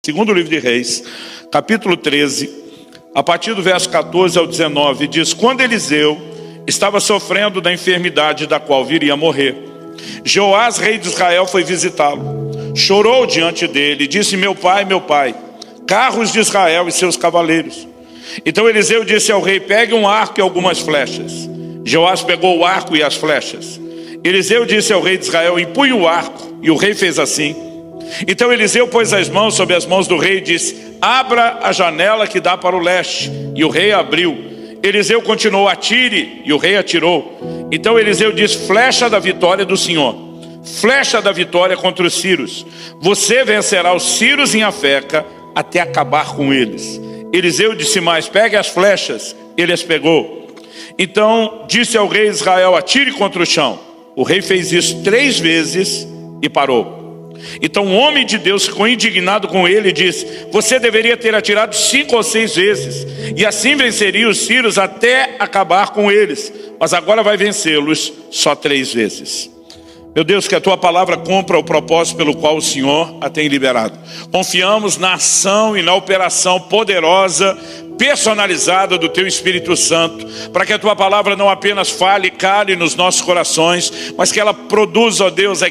Segundo livro de Reis, capítulo 13, a partir do verso 14 ao 19, diz: quando Eliseu estava sofrendo da enfermidade da qual viria a morrer, Joás, rei de Israel, foi visitá-lo. Chorou diante dele e disse: meu pai, carros de Israel e seus cavaleiros. Então Eliseu disse ao rei: pegue um arco e algumas flechas. Joás pegou o arco e as flechas. Eliseu disse ao rei de Israel: empunhe o arco. E o rei fez assim. Então Eliseu pôs as mãos sobre as mãos do rei e disse: abra a janela que dá para o leste. E o rei abriu. Eliseu continuou: atire. E o rei atirou. Então Eliseu disse: flecha da vitória do Senhor, flecha da vitória contra os sírios. Você vencerá os sírios em Afeca até acabar com eles. Eliseu disse mais: pegue as flechas. Ele as pegou. Então disse ao rei de Israel: atire contra o chão. O rei fez isso 3 vezes e parou. Então o homem de Deus ficou indignado com ele e disse: você deveria ter atirado 5 ou 6 vezes, e assim venceria os sírios até acabar com eles. Mas agora vai vencê-los só 3 vezes. Meu Deus, que a tua palavra cumpra o propósito pelo qual o Senhor a tem liberado. Confiamos na ação e na operação poderosa, personalizada do teu Espírito Santo, para que a tua palavra não apenas fale e cale nos nossos corações, mas que ela produza, ó Deus,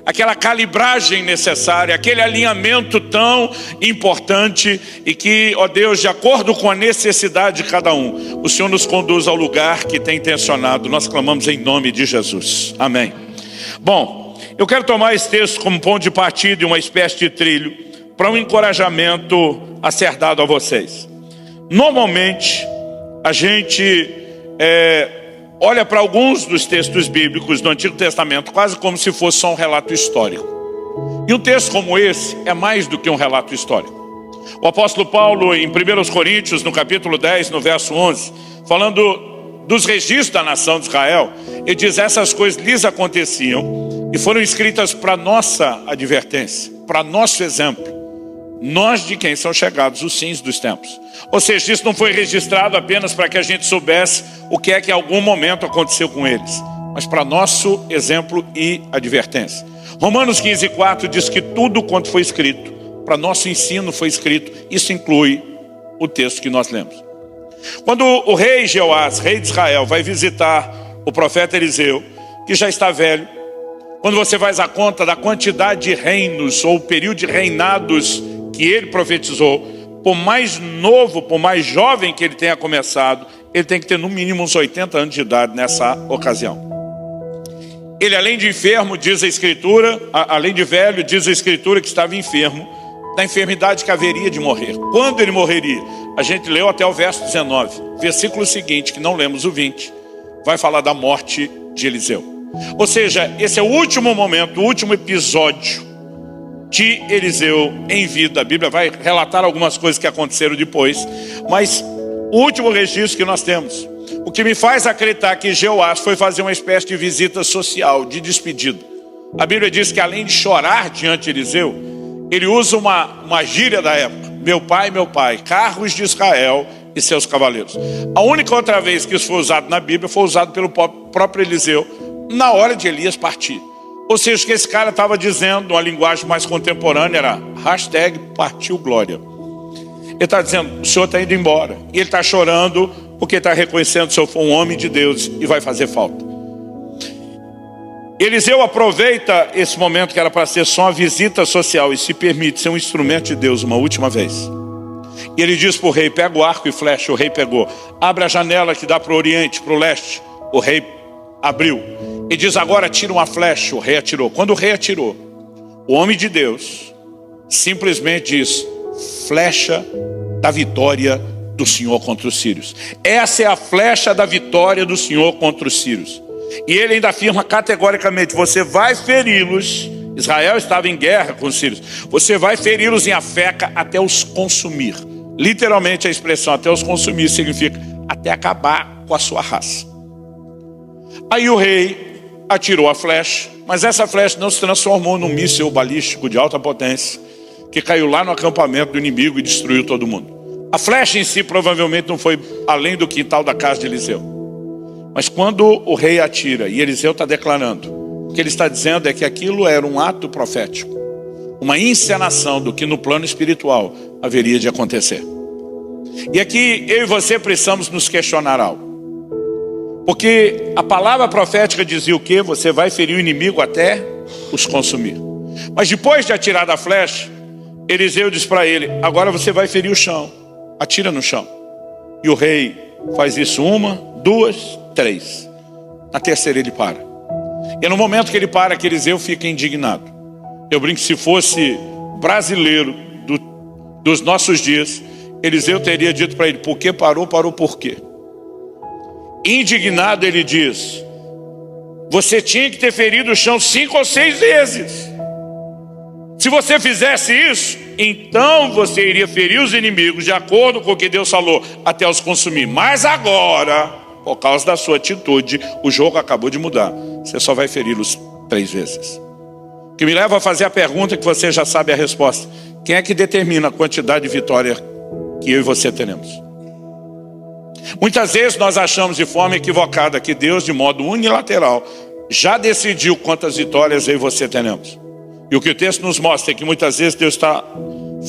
aquela calibragem necessária, aquele alinhamento tão importante, e que, ó Deus, de acordo com a necessidade de cada um, o Senhor nos conduz ao lugar que tem intencionado. Nós clamamos em nome de Jesus. Amém. Bom, eu quero tomar esse texto como ponto de partida e uma espécie de trilho para um encorajamento a ser dado a vocês. Normalmente, a gente olha para alguns dos textos bíblicos do Antigo Testamento quase como se fosse só um relato histórico. E um texto como esse é mais do que um relato histórico. O apóstolo Paulo, em 1 Coríntios, no capítulo 10, no verso 11, falando dos registros da nação de Israel, ele diz: essas coisas lhes aconteciam e foram escritas para nossa advertência, para nosso exemplo, nós de quem são chegados os fins dos tempos. Ou seja, isso não foi registrado apenas para que a gente soubesse o que é que em algum momento aconteceu com eles, mas para nosso exemplo e advertência. Romanos 15:4 diz que tudo quanto foi escrito para nosso ensino foi escrito. Isso inclui o texto que nós lemos. Quando o rei Joás, rei de Israel, vai visitar o profeta Eliseu, que já está velho, quando você faz a conta da quantidade de reinos ou período de reinados que ele profetizou, por mais novo, por mais jovem que ele tenha começado, ele tem que ter no mínimo uns 80 anos de idade nessa ocasião. Ele, além de enfermo, diz a Escritura, além de velho, diz a Escritura que estava enfermo da enfermidade que haveria de morrer. Quando ele morreria? A gente leu até o verso 19. Versículo seguinte, que não lemos o 20, vai falar da morte de Eliseu. Ou seja, esse é o último momento, o último episódio de Eliseu em vida. A Bíblia vai relatar algumas coisas que aconteceram depois, mas o último registro que nós temos, o que me faz acreditar que Joás foi fazer uma espécie de visita social, de despedida. A Bíblia diz que, além de chorar diante de Eliseu, ele usa uma gíria da época: meu pai, carros de Israel e seus cavaleiros. A única outra vez que isso foi usado na Bíblia foi usado pelo próprio Eliseu na hora de Elias partir. Ou seja, o que esse cara estava dizendo, uma linguagem mais contemporânea, era #partiu-glória. Ele está dizendo: o senhor está indo embora. E ele está chorando porque está reconhecendo que o senhor foi um homem de Deus e vai fazer falta. Eliseu aproveita esse momento que era para ser só uma visita social e se permite ser um instrumento de Deus uma última vez. E ele diz para o rei: pega o arco e flecha. O rei pegou. Abre a janela que dá para o oriente, para o leste. O rei abriu. E diz: agora tira uma flecha. O rei atirou. Quando o rei atirou, o homem de Deus simplesmente diz: flecha da vitória do Senhor contra os sírios. Essa é a flecha da vitória do Senhor contra os sírios. E ele ainda afirma categoricamente: você vai feri-los. Israel estava em guerra com os sírios. Você vai feri-los em Afeca até os consumir. Literalmente a expressão até os consumir significa até acabar com a sua raça. Aí o rei atirou a flecha, mas essa flecha não se transformou num míssil balístico de alta potência que caiu lá no acampamento do inimigo e destruiu todo mundo. A flecha em si provavelmente não foi além do quintal da casa de Eliseu. Mas quando o rei atira, e Eliseu está declarando, o que ele está dizendo é que aquilo era um ato profético. uma encenação do que no plano espiritual haveria de acontecer. E aqui eu e você precisamos nos questionar algo. Porque a palavra profética dizia o quê? Você vai ferir o inimigo até os consumir. Mas depois de atirar da flecha, Eliseu diz para ele: agora você vai ferir o chão. Atira no chão. E o rei faz isso 1, 2, 3. Na terceira ele para. E no momento que ele para, que Eliseu fica indignado. Eu brinco que se fosse brasileiro dos nossos dias, Eliseu teria dito para ele: por que parou? Parou por quê? Indignado ele diz: você tinha que ter ferido o chão 5 ou 6 vezes. Se você fizesse isso, então você iria ferir os inimigos de acordo com o que Deus falou, até os consumir. Mas agora, por causa da sua atitude, o jogo acabou de mudar. Você só vai feri-los 3 vezes. O que me leva a fazer a pergunta que você já sabe a resposta: quem é que determina a quantidade de vitória que eu e você teremos? Muitas vezes nós achamos de forma equivocada que Deus, de modo unilateral, já decidiu quantas vitórias eu e você teremos. E o que o texto nos mostra é que muitas vezes Deus está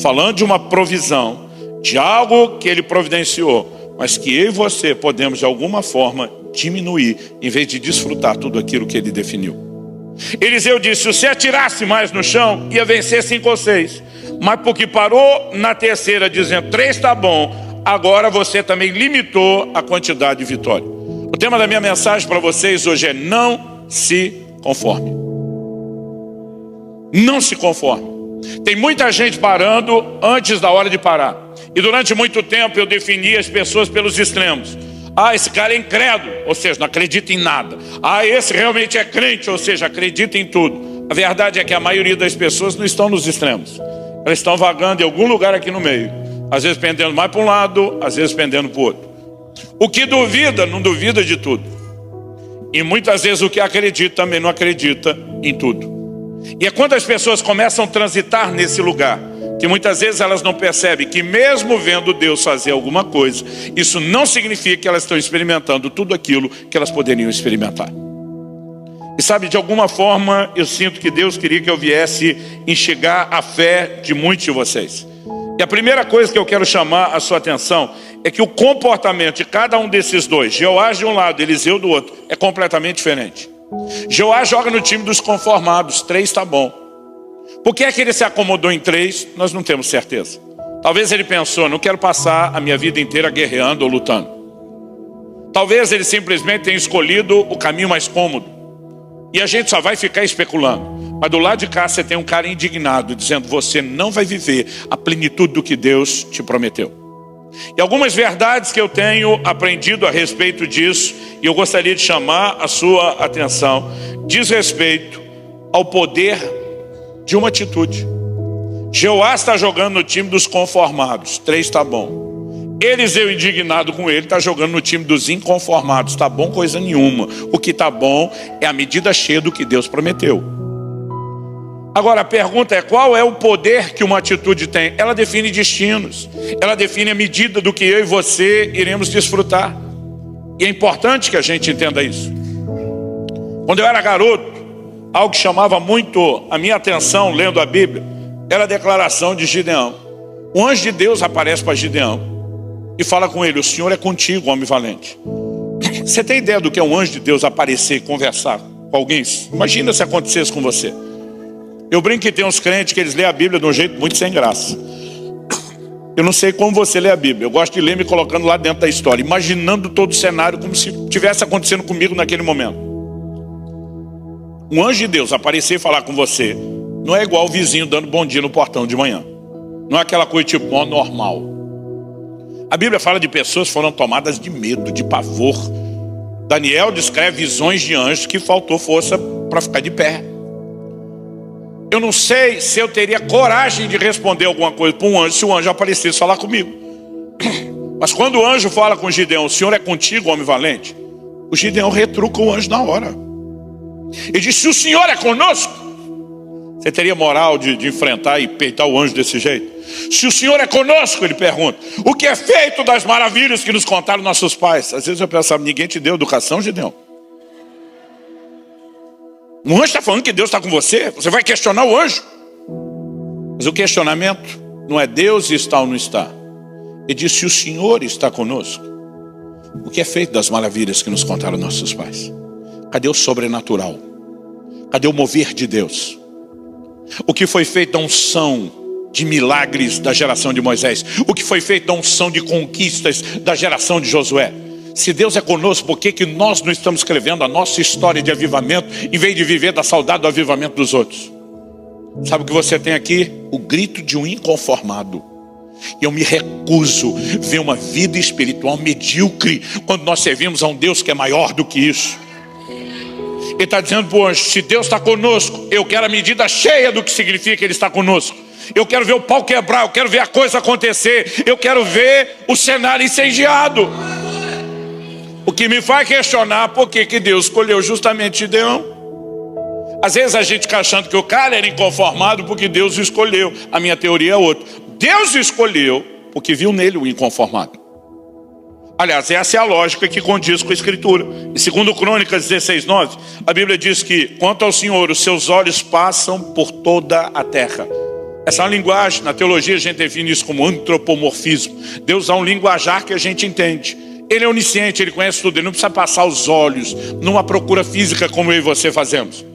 falando de uma provisão, de algo que Ele providenciou, mas que eu e você podemos de alguma forma diminuir, em vez de desfrutar tudo aquilo que Ele definiu. Eliseu disse: se você atirasse mais no chão, ia vencer 5 ou 6. Mas porque parou na terceira dizendo 3 está bom, agora você também limitou a quantidade de vitória. O tema da minha mensagem para vocês hoje é: não se conforme. Não se conforme. Tem muita gente parando antes da hora de parar. E durante muito tempo eu defini as pessoas pelos extremos. Ah, esse cara é incrédulo, ou seja, não acredita em nada. Ah, esse realmente é crente, ou seja, acredita em tudo. A verdade é que a maioria das pessoas não estão nos extremos. Elas estão vagando em algum lugar aqui no meio. Às vezes pendendo mais para um lado, às vezes pendendo para o outro. O que duvida, não duvida de tudo. E muitas vezes o que acredita também não acredita em tudo. E é quando as pessoas começam a transitar nesse lugar, que muitas vezes elas não percebem que mesmo vendo Deus fazer alguma coisa, isso não significa que elas estão experimentando tudo aquilo que elas poderiam experimentar. E sabe, de alguma forma eu sinto que Deus queria que eu viesse enxergar a fé de muitos de vocês. E a primeira coisa que eu quero chamar a sua atenção é que o comportamento de cada um desses dois, Jeoás de um lado, Eliseu do outro, é completamente diferente. Jeoás joga no time dos conformados, 3 está bom. Por que é que ele se acomodou em 3? Nós não temos certeza. Talvez ele pensou: não quero passar a minha vida inteira guerreando ou lutando. Talvez ele simplesmente tenha escolhido o caminho mais cômodo. E a gente só vai ficar especulando. Mas do lado de cá você tem um cara indignado, dizendo: você não vai viver a plenitude do que Deus te prometeu. E algumas verdades que eu tenho aprendido a respeito disso, e eu gostaria de chamar a sua atenção, diz respeito ao poder de uma atitude. Jeoás está jogando no time dos conformados, 3 está bom. Eliseu, indignado com ele, está jogando no time dos inconformados, está bom coisa nenhuma. O que está bom é a medida cheia do que Deus prometeu. Agora a pergunta é: qual é o poder que uma atitude tem? Ela define destinos. Ela define a medida do que eu e você iremos desfrutar. E é importante que a gente entenda isso. Quando eu era garoto, algo que chamava muito a minha atenção lendo a Bíblia era a declaração de Gideão. O anjo de Deus aparece para Gideão e fala com ele: o Senhor é contigo, homem valente. Você tem ideia do que é um anjo de Deus aparecer e conversar com alguém? Imagina se acontecesse com você. Eu brinco que tem uns crentes que eles lêem a Bíblia de um jeito muito sem graça. Eu não sei como você lê a Bíblia. Eu gosto de ler me colocando lá dentro da história, imaginando todo o cenário como se estivesse acontecendo comigo naquele momento. Um anjo de Deus aparecer e falar com você não é igual o vizinho dando bom dia no portão de manhã. Não é aquela coisa tipo normal. A Bíblia fala de pessoas que foram tomadas de medo, de pavor. Daniel descreve visões de anjos que faltou força para ficar de pé. Eu não sei se eu teria coragem de responder alguma coisa para um anjo se o anjo aparecesse falar comigo. Mas quando o anjo fala com Gideão: o Senhor é contigo, homem valente, o Gideão retruca o anjo na hora. Ele diz: se o Senhor é conosco, você teria moral de enfrentar e peitar o anjo desse jeito? Se o Senhor é conosco, ele pergunta, o que é feito das maravilhas que nos contaram nossos pais? Às vezes eu pensava: ninguém te deu educação, Gideão? O anjo está falando que Deus está com você? Você vai questionar o anjo? Mas o questionamento não é Deus está ou não está. Ele diz: se o Senhor está conosco, o que é feito das maravilhas que nos contaram nossos pais? Cadê o sobrenatural? Cadê o mover de Deus? O que foi feito da unção de milagres da geração de Moisés? O que foi feito da unção de conquistas da geração de Josué? Se Deus é conosco, por que nós não estamos escrevendo a nossa história de avivamento em vez de viver da saudade do avivamento dos outros? Sabe o que você tem aqui? O grito de um inconformado. E eu me recuso a ver uma vida espiritual medíocre quando nós servimos a um Deus que é maior do que isso. Ele está dizendo para o anjo: se Deus está conosco, eu quero a medida cheia do que significa que Ele está conosco. Eu quero ver o pau quebrar, eu quero ver a coisa acontecer, eu quero ver o cenário incendiado. O que me faz questionar por que Deus escolheu justamente Gideão. Às vezes a gente fica achando que o cara era inconformado porque Deus o escolheu. A minha teoria é outra. Deus o escolheu porque viu nele o inconformado. Aliás, essa é a lógica que condiz com a Escritura. Em 2 Crônicas 16:9, a Bíblia diz que, quanto ao Senhor, os seus olhos passam por toda a terra. Essa é uma linguagem, na teologia a gente define isso como antropomorfismo. Deus dá um linguajar que a gente entende. Ele é onisciente, Ele conhece tudo, Ele não precisa passar os olhos numa procura física como eu e você fazemos.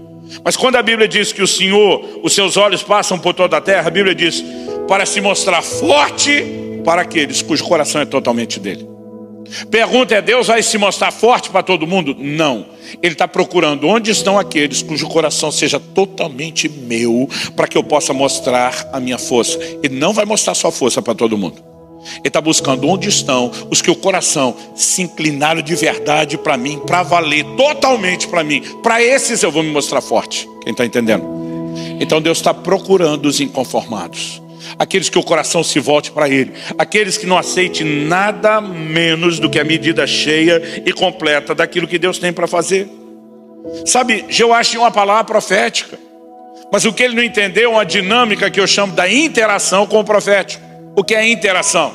Mas quando a Bíblia diz que o Senhor, os seus olhos passam por toda a terra, a Bíblia diz: para se mostrar forte para aqueles cujo coração é totalmente dele. Pergunta: é Deus vai se mostrar forte para todo mundo? Não. Ele está procurando onde estão aqueles cujo coração seja totalmente meu, para que eu possa mostrar a minha força. Ele não vai mostrar sua força para todo mundo. Ele está buscando onde estão os que o coração se inclinaram de verdade para mim, para valer totalmente para mim. Para esses eu vou me mostrar forte. Quem está entendendo? Então Deus está procurando os inconformados, aqueles que o coração se volte para Ele, aqueles que não aceitem nada menos do que a medida cheia e completa daquilo que Deus tem para fazer. Sabe, Joás tinha uma palavra profética, mas o que ele não entendeu é uma dinâmica que eu chamo da interação com o profético. O que é interação?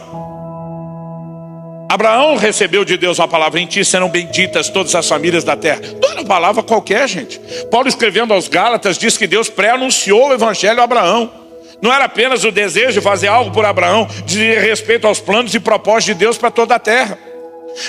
Abraão recebeu de Deus uma palavra: em ti serão benditas todas as famílias da terra. Não era uma palavra qualquer, gente. Paulo, escrevendo aos Gálatas, diz que Deus pré-anunciou o evangelho a Abraão. Não era apenas o desejo de fazer algo por Abraão, de respeito aos planos e propósitos de Deus para toda a terra.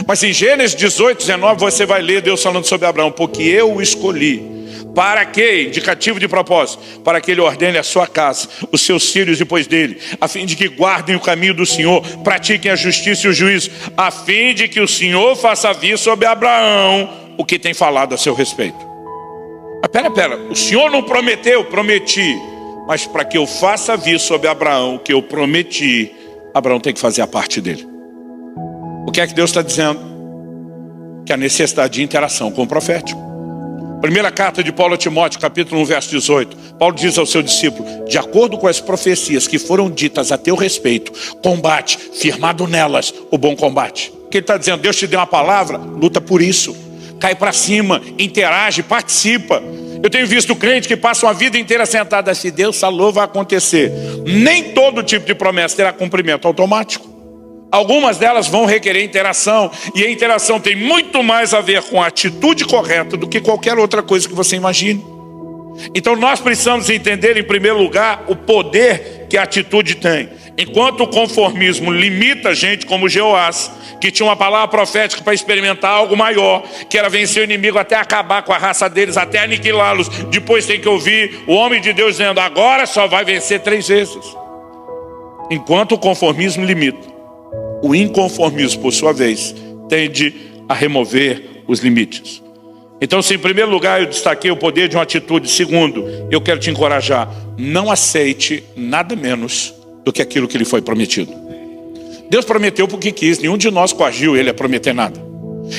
Mas em Gênesis 18:19 você vai ler Deus falando sobre Abraão: porque eu o escolhi. Para quê? Indicativo de propósito. Para que ele ordene a sua casa, os seus filhos depois dele, a fim de que guardem o caminho do Senhor, pratiquem a justiça e o juízo, a fim de que o Senhor faça vir sobre Abraão o que tem falado a seu respeito. Mas pera, o Senhor não prometeu? Prometi. Mas para que eu faça vir sobre Abraão o que eu prometi, Abraão tem que fazer a parte dele. O que é que Deus está dizendo? Que a necessidade de interação com o profético. Primeira carta de Paulo a Timóteo, capítulo 1, verso 18. Paulo diz ao seu discípulo: de acordo com as profecias que foram ditas a teu respeito, combate, firmado nelas, o bom combate. O que ele está dizendo? Deus te deu uma palavra, luta por isso. Cai para cima, interage, participa. Eu tenho visto crente que passa uma vida inteira sentada: se Deus falou, vai acontecer. Nem todo tipo de promessa terá cumprimento automático. Algumas delas vão requerer interação, e a interação tem muito mais a ver com a atitude correta do que qualquer outra coisa que você imagine. Então nós precisamos entender, em primeiro lugar, o poder que a atitude tem. Enquanto o conformismo limita a gente, como Joás, que tinha uma palavra profética para experimentar algo maior, que era vencer o inimigo até acabar com a raça deles, até aniquilá-los. Depois tem que ouvir o homem de Deus dizendo: agora só vai vencer 3 vezes. Enquanto o conformismo limita, o inconformismo, por sua vez, tende a remover os limites. Então, se em primeiro lugar eu destaquei o poder de uma atitude, segundo, eu quero te encorajar: não aceite nada menos do que aquilo que lhe foi prometido. Deus prometeu porque quis, nenhum de nós coagiu ele a prometer nada.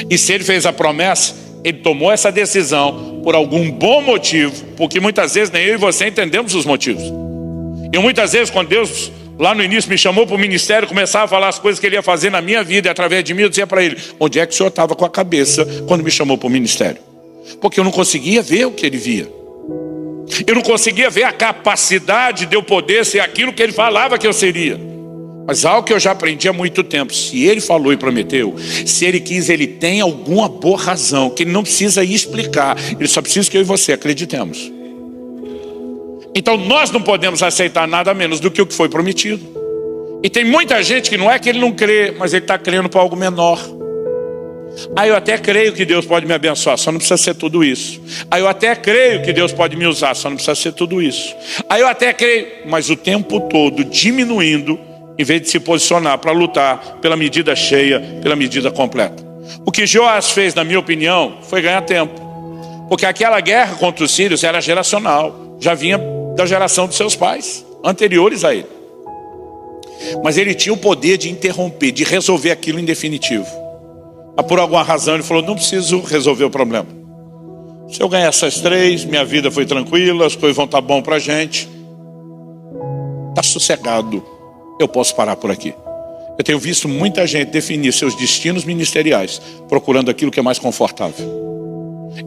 E se ele fez a promessa, ele tomou essa decisão por algum bom motivo, porque muitas vezes nem eu e você entendemos os motivos. E muitas vezes, quando Deus lá no início me chamou para o ministério, começava a falar as coisas que ele ia fazer na minha vida, e através de mim eu dizia para ele: onde é que o senhor estava com a cabeça quando me chamou para o ministério? Porque eu não conseguia ver o que ele via. Eu não conseguia ver a capacidade de eu poder ser aquilo que ele falava que eu seria. Mas algo que eu já aprendi há muito tempo: se ele falou e prometeu, se ele quis, ele tem alguma boa razão, que ele não precisa explicar, ele só precisa que eu e você acreditemos. Então nós não podemos aceitar nada menos do que o que foi prometido. E tem muita gente que não é que ele não crê, mas ele está crendo para algo menor. Eu até creio que Deus pode me abençoar, só não precisa ser tudo isso. Eu até creio que Deus pode me usar, só não precisa ser tudo isso. Eu até creio, mas o tempo todo diminuindo, em vez de se posicionar para lutar pela medida cheia, pela medida completa. O que Joás fez, na minha opinião, foi ganhar tempo. Porque aquela guerra contra os sírios era geracional, já vinha da geração dos seus pais, anteriores a ele. Mas ele tinha o poder de interromper, de resolver aquilo em definitivo. Mas por alguma razão ele falou, não preciso resolver o problema. Se eu ganhar essas 3, minha vida foi tranquila, as coisas vão estar bom para a gente. Está sossegado, eu posso parar por aqui. Eu tenho visto muita gente definir seus destinos ministeriais, procurando aquilo que é mais confortável.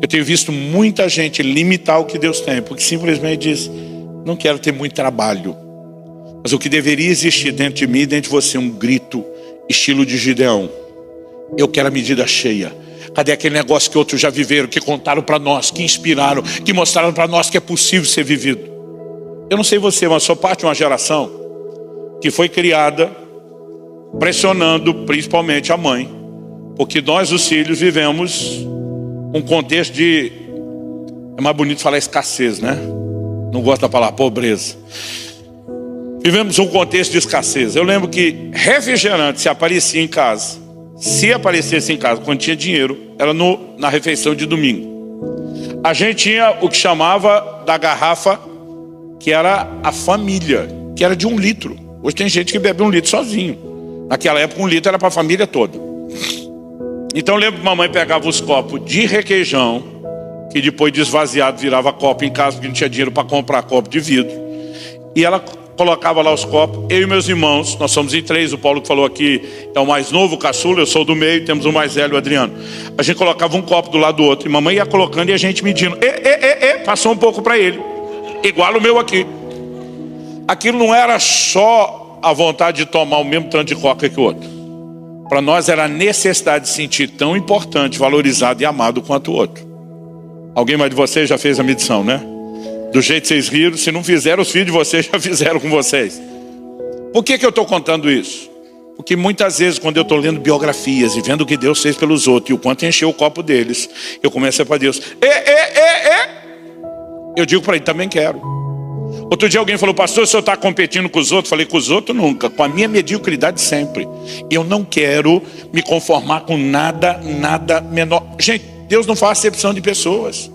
Eu tenho visto muita gente limitar o que Deus tem, porque simplesmente diz, não quero ter muito trabalho. Mas o que deveria existir dentro de mim e dentro de você, um grito, estilo de Gideão. Eu quero a medida cheia. Cadê aquele negócio que outros já viveram, que contaram para nós, que inspiraram, que mostraram para nós que é possível ser vivido? Eu não sei você, mas sou parte de uma geração que foi criada pressionando principalmente a mãe. Porque nós, os filhos, vivemos um contexto de... É mais bonito falar escassez, né? Não gosto da palavra pobreza. Vivemos um contexto de escassez. Eu lembro que refrigerante se aparecia em casa. Se aparecesse em casa quando tinha dinheiro, era na refeição de domingo. A gente tinha o que chamava da garrafa, que era a família, que era de 1 litro. Hoje tem gente que bebe 1 litro sozinho. Naquela época 1 litro era para a família toda. Então eu lembro que mamãe pegava os copos de requeijão, que depois de esvaziado virava copo em casa, porque não tinha dinheiro para comprar copo de vidro. E ela colocava lá os copos, eu e meus irmãos, nós somos em 3, o Paulo que falou aqui é o mais novo, o caçula, eu sou do meio, temos o mais velho, o Adriano. A gente colocava um copo do lado do outro, e mamãe ia colocando e a gente medindo, passou um pouco para ele, igual o meu aqui. Aquilo não era só a vontade de tomar o mesmo tanto de coca que o outro. Para nós era a necessidade de sentir tão importante, valorizado e amado quanto o outro. Alguém mais de vocês já fez a medição, né? Do jeito que vocês riram, se não fizeram, os filhos de vocês já fizeram com vocês. Por que eu estou contando isso? Porque muitas vezes quando eu estou lendo biografias e vendo o que Deus fez pelos outros e o quanto encheu o copo deles, eu começo a para Deus, eu digo para ele, também quero. Outro dia alguém falou, pastor, o senhor está competindo com os outros? Falei, com os outros nunca, com a minha mediocridade sempre. Eu não quero me conformar com nada menor. Gente, Deus não faz acepção de pessoas.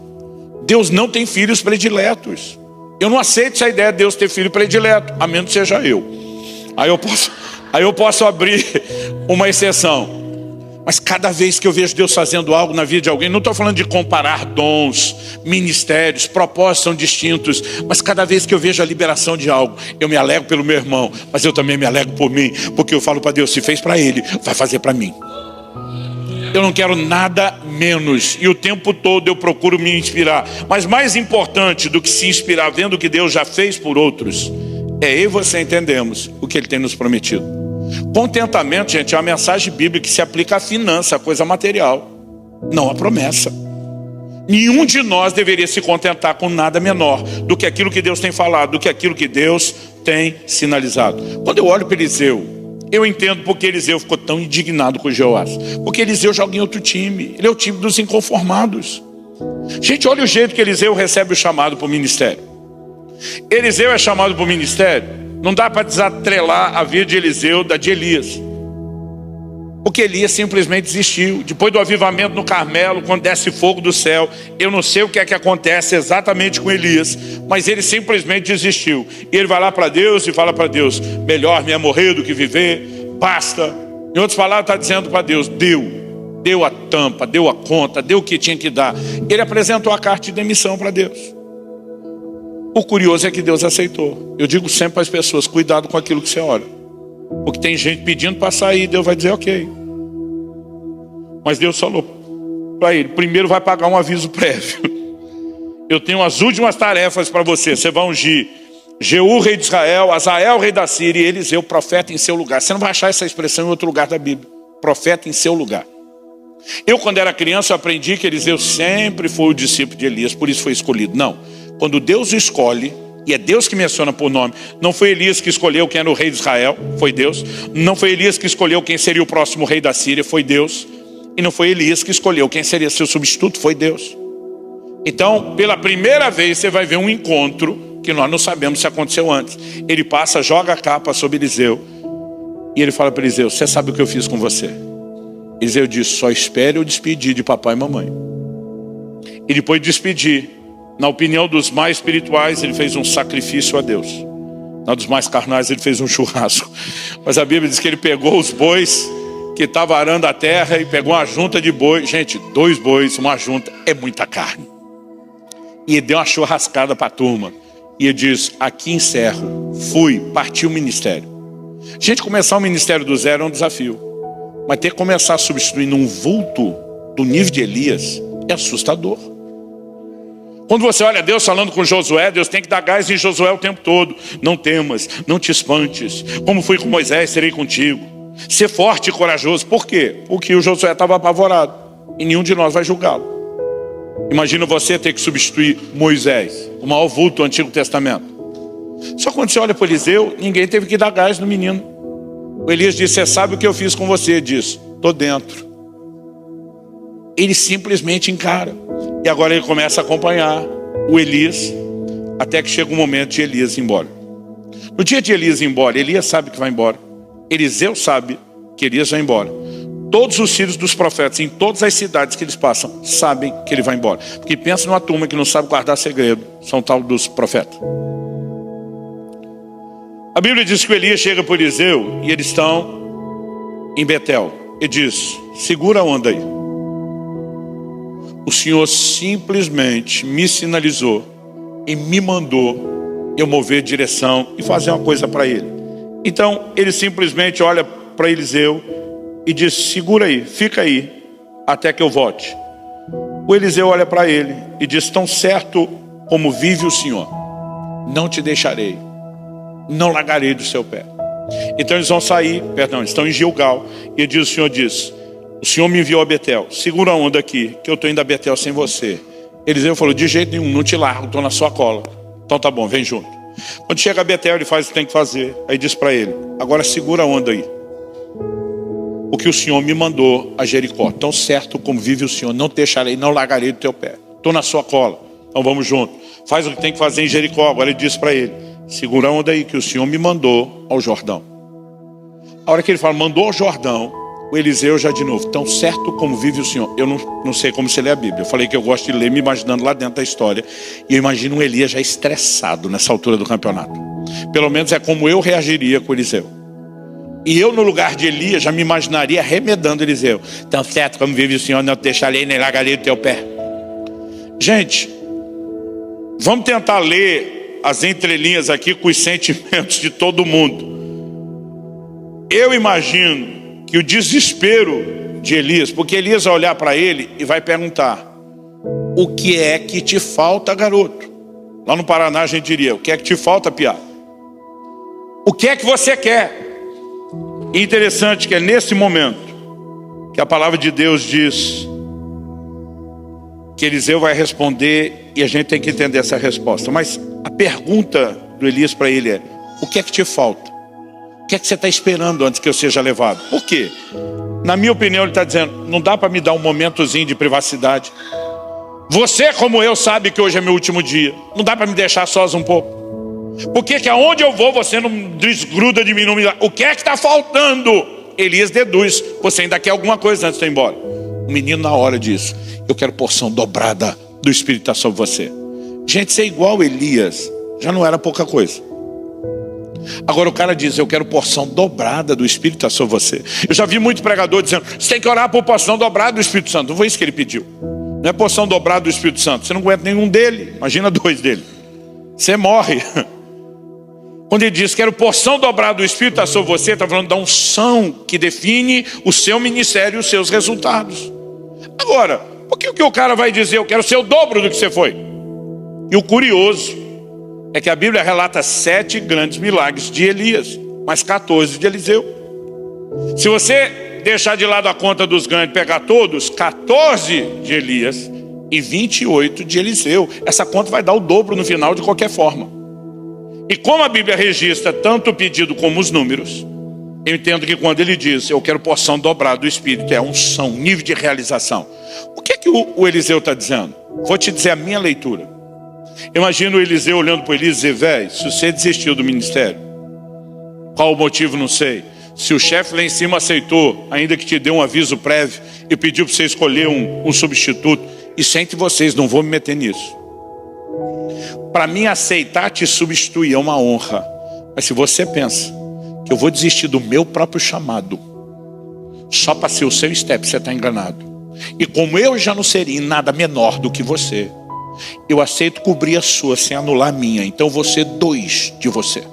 Deus não tem filhos prediletos. Eu não aceito essa ideia de Deus ter filho predileto, a menos que seja eu. Aí eu posso abrir uma exceção. Mas cada vez que eu vejo Deus fazendo algo na vida de alguém, não estou falando de comparar dons, ministérios, propósitos são distintos, mas cada vez que eu vejo a liberação de algo, eu me alegro pelo meu irmão, mas eu também me alegro por mim, porque eu falo para Deus, se fez para ele, vai fazer para mim. Eu não quero nada menos. E o tempo todo eu procuro me inspirar. Mas mais importante do que se inspirar vendo o que Deus já fez por outros, é eu e você entendemos o que Ele tem nos prometido. Contentamento, gente, é uma mensagem bíblica que se aplica à finança, à coisa material, não à promessa. Nenhum de nós deveria se contentar com nada menor do que aquilo que Deus tem falado, do que aquilo que Deus tem sinalizado. Quando eu olho para Eliseu, eu entendo porque Eliseu ficou tão indignado com Joás. Porque Eliseu joga em outro time. Ele é o time dos inconformados. Gente, olha o jeito que Eliseu recebe o chamado para o ministério. Eliseu é chamado para o ministério. Não dá para desatrelar a vida de Eliseu da de Elias. Porque Elias simplesmente desistiu. Depois do avivamento no Carmelo, quando desce fogo do céu, eu não sei o que é que acontece exatamente com Elias, mas ele simplesmente desistiu. E ele vai lá para Deus e fala para Deus, melhor me é morrer do que viver, basta. Em outras palavras, está dizendo para Deus, deu a tampa, deu a conta, deu o que tinha que dar. Ele apresentou a carta de demissão para Deus. O curioso é que Deus aceitou. Eu digo sempre para as pessoas, cuidado com aquilo que você olha. Porque tem gente pedindo para sair, Deus vai dizer ok. Mas Deus falou para ele, primeiro vai pagar um aviso prévio. Eu tenho as últimas tarefas para você. Você vai ungir Jeú, rei de Israel, Azael, rei da Síria, e Eliseu, profeta em seu lugar. Você não vai achar essa expressão em outro lugar da Bíblia. Profeta em seu lugar. Eu, quando era criança, aprendi que Eliseu sempre foi o discípulo de Elias, por isso foi escolhido. Não. Quando Deus escolhe, E é Deus que menciona por nome. Não foi Elias que escolheu quem era o rei de Israel, foi Deus. Não foi Elias que escolheu quem seria o próximo rei da Síria, foi Deus. E não foi Elias que escolheu quem seria seu substituto, foi Deus. Então, pela primeira vez, você vai ver um encontro que nós não sabemos se aconteceu antes. Ele passa, joga a capa sobre Eliseu. E ele fala para Eliseu, você sabe o que eu fiz com você? Eliseu diz, só espere eu despedir de papai e mamãe. E depois de despedir, na opinião dos mais espirituais, ele fez um sacrifício a Deus. Na dos mais carnais, ele fez um churrasco. Mas a Bíblia diz que ele pegou os bois que estavam arando a terra e pegou uma junta de boi. Gente, 2 bois, uma junta, é muita carne. E ele deu uma churrascada para a turma. E ele diz, aqui encerro, fui, parti o ministério. Gente, começar o ministério do zero é um desafio. Mas ter que começar substituindo um vulto do nível de Elias é assustador. Quando você olha Deus falando com Josué, Deus tem que dar gás em Josué o tempo todo. Não temas, não te espantes. Como fui com Moisés, serei contigo. Ser forte e corajoso. Por quê? Porque o Josué estava apavorado. E nenhum de nós vai julgá-lo. Imagina você ter que substituir Moisés, o maior vulto do Antigo Testamento. Só quando você olha para Eliseu, ninguém teve que dar gás no menino. O Elias disse, você sabe o que eu fiz com você? Ele diz, estou dentro. Ele simplesmente encara. E agora ele começa a acompanhar o Elias, até que chega o momento de Elias ir embora. No dia de Elias ir embora, Elias sabe que vai embora. Eliseu sabe que Elias vai embora. Todos os filhos dos profetas, em todas as cidades que eles passam, sabem que ele vai embora. Porque pensa numa turma que não sabe guardar segredo, são tal dos profetas. A Bíblia diz que o Elias chega para Eliseu e eles estão em Betel. Ele diz, segura a onda aí. O Senhor simplesmente me sinalizou e me mandou eu mover direção e fazer uma coisa para ele. Então ele simplesmente olha para Eliseu e diz, segura aí, fica aí, até que eu volte. O Eliseu olha para ele e diz, tão certo como vive o Senhor, não te deixarei, não largarei do seu pé. Então eles vão sair, estão em Gilgal, e diz, o Senhor diz, o Senhor me enviou a Betel, segura a onda aqui, que eu estou indo a Betel sem você. Eliseu falou, de jeito nenhum, não te largo, estou na sua cola. Então tá bom, vem junto. Quando chega a Betel, ele faz o que tem que fazer. Aí diz para ele, agora segura a onda aí. O que o Senhor me mandou a Jericó. Tão certo como vive o Senhor, não te deixarei, não largarei do teu pé. Estou na sua cola, então vamos junto. Faz o que tem que fazer em Jericó. Agora ele diz para ele, segura a onda aí, que o Senhor me mandou ao Jordão. A hora que ele fala, mandou ao Jordão, o Eliseu já de novo, tão certo como vive o Senhor. Eu não sei como você lê a Bíblia. Eu falei que eu gosto de ler me imaginando lá dentro da história. E eu imagino um Elias já estressado nessa altura do campeonato. Pelo menos é como eu reagiria com o Eliseu. E eu no lugar de Elias já me imaginaria arremedando Eliseu. Tão certo como vive o Senhor, não te deixarei nem largarei do teu pé. Gente, vamos tentar ler as entrelinhas aqui com os sentimentos de todo mundo. Eu imagino que o desespero de Elias, porque Elias vai olhar para ele e vai perguntar, o que é que te falta, garoto? Lá no Paraná a gente diria, o que é que te falta, piá? O que é que você quer? E interessante que é nesse momento que a palavra de Deus diz que Eliseu vai responder e a gente tem que entender essa resposta. Mas a pergunta do Elias para ele é, o que é que te falta? O que é que você está esperando antes que eu seja levado? Por quê? Na minha opinião, ele está dizendo, não dá para me dar um momentozinho de privacidade. Você, como eu, sabe que hoje é meu último dia. Não dá para me deixar sós um pouco. Por que aonde eu vou, você não desgruda de mim, não me dá? O que é que está faltando? Elias deduz, você ainda quer alguma coisa antes de ir embora. O menino na hora diz, eu quero porção dobrada do Espírito estar sobre você. Gente, ser igual a Elias já não era pouca coisa. Agora o cara diz, eu quero porção dobrada do Espírito estar sobre você. Eu já vi muito pregador dizendo, você tem que orar por porção dobrada do Espírito Santo. Não foi isso que ele pediu. Não é porção dobrada do Espírito Santo. Você não aguenta nenhum dele, imagina 2 dele. Você morre. Quando ele diz, quero porção dobrada do Espírito estar sobre você, está falando da unção que define o seu ministério e os seus resultados. Agora, por que o cara vai dizer, eu quero ser o dobro do que você foi? E o curioso é que a Bíblia relata 7 grandes milagres de Elias, mas 14 de Eliseu. Se você deixar de lado a conta dos grandes e pegar todos, 14 de Elias e 28 de Eliseu. Essa conta vai dar o dobro no final de qualquer forma. E como a Bíblia registra tanto o pedido como os números, eu entendo que quando ele diz, eu quero porção dobrada do Espírito, é unção, nível de realização. O que é que o Eliseu está dizendo? Vou te dizer a minha leitura. Imagina o Eliseu olhando para Elias e dizer, velho, se você desistiu do ministério, qual o motivo, não sei. Se o chefe lá em cima aceitou, ainda que te deu um aviso prévio e pediu para você escolher um substituto, isso é entre vocês, não vou me meter nisso. Para mim, aceitar te substituir é uma honra. Mas se você pensa que eu vou desistir do meu próprio chamado só para ser o seu step, você está enganado. E como eu já não seria em nada menor do que você, eu aceito cobrir a sua sem anular a minha. Então você dois de você.